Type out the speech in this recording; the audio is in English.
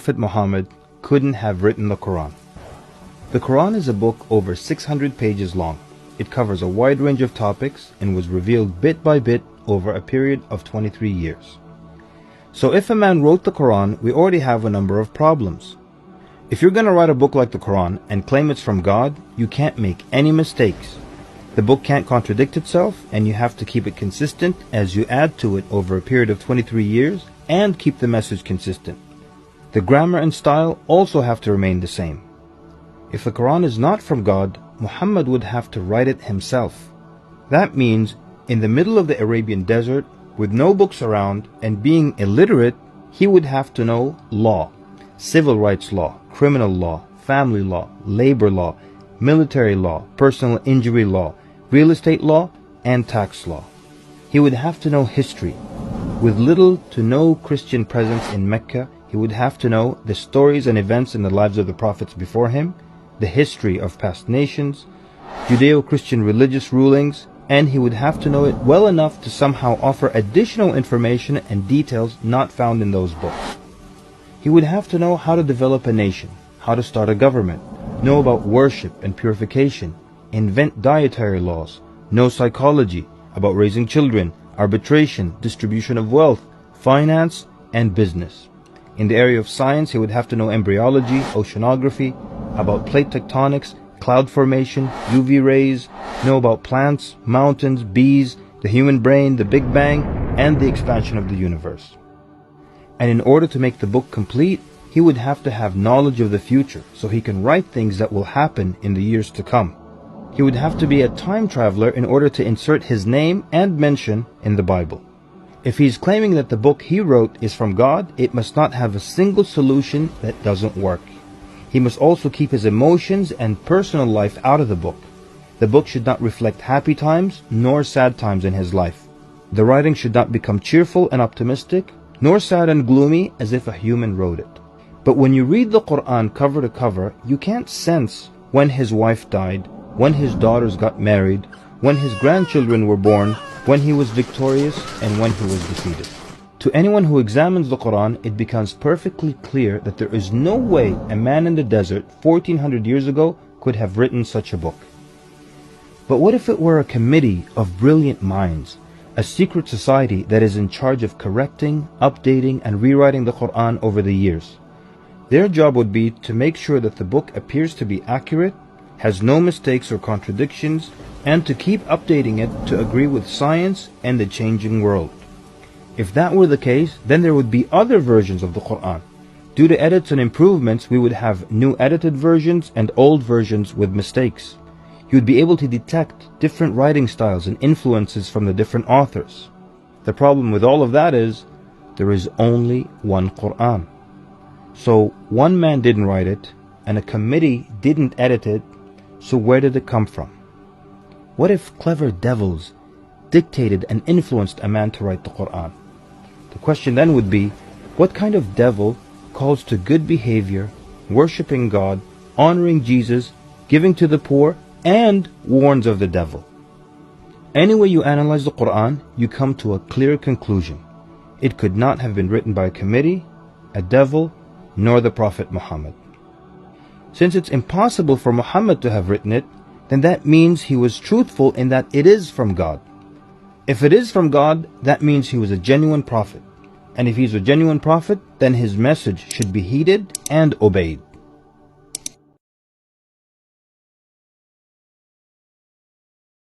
Prophet Muhammad couldn't have written the Quran. The Quran is a book over 600 pages long. It covers a wide range of topics and was revealed bit by bit over a period of 23 years. So if a man wrote the Quran, we already have a number of problems. If you're going to write a book like the Quran and claim it's from God, you can't make any mistakes. The book can't contradict itself, and you have to keep it consistent as you add to it over a period of 23 years and keep the message consistent. The grammar and style also have to remain the same. If the Quran is not from God, Muhammad would have to write it himself. That means in the middle of the Arabian desert, with no books around and being illiterate, he would have to know law, civil rights law, criminal law, family law, labor law, military law, personal injury law, real estate law, and tax law. He would have to know history. With little to no Christian presence in Mecca, he would have to know the stories and events in the lives of the prophets before him, the history of past nations, Judeo-Christian religious rulings, and he would have to know it well enough to somehow offer additional information and details not found in those books. He would have to know how to develop a nation, how to start a government, know about worship and purification, invent dietary laws, know psychology, about raising children, arbitration, distribution of wealth, finance, and business. In the area of science, he would have to know embryology, oceanography, about plate tectonics, cloud formation, UV rays, know about plants, mountains, bees, the human brain, the Big Bang, and the expansion of the universe. And in order to make the book complete, he would have to have knowledge of the future so he can write things that will happen in the years to come. He would have to be a time traveler in order to insert his name and mention in the Bible. If he's claiming that the book he wrote is from God, it must not have a single solution that doesn't work. He must also keep his emotions and personal life out of the book. The book should not reflect happy times nor sad times in his life. The writing should not become cheerful and optimistic, nor sad and gloomy as if a human wrote it. But when you read the Quran cover to cover, you can't sense when his wife died, when his daughters got married, when his grandchildren were born, when he was victorious, and when he was defeated. To anyone who examines the Quran, it becomes perfectly clear that there is no way a man in the desert 1400 years ago could have written such a book. But what if it were a committee of brilliant minds, a secret society that is in charge of correcting, updating, and rewriting the Quran over the years? Their job would be to make sure that the book appears to be accurate, has no mistakes or contradictions, and to keep updating it to agree with science and the changing world. If that were the case, then there would be other versions of the Quran. Due to edits and improvements, we would have new edited versions and old versions with mistakes. You would be able to detect different writing styles and influences from the different authors. The problem with all of that is, there is only one Quran. So one man didn't write it, and a committee didn't edit it, so where did it come from? What if clever devils dictated and influenced a man to write the Quran? The question then would be, what kind of devil calls to good behavior, worshipping God, honoring Jesus, giving to the poor, and warns of the devil? Any way you analyze the Quran, you come to a clear conclusion. It could not have been written by a committee, a devil, nor the Prophet Muhammad. Since it's impossible for Muhammad to have written it, then that means he was truthful in that it is from God. If it is from God, that means he was a genuine prophet. And if he's a genuine prophet, then his message should be heeded and obeyed.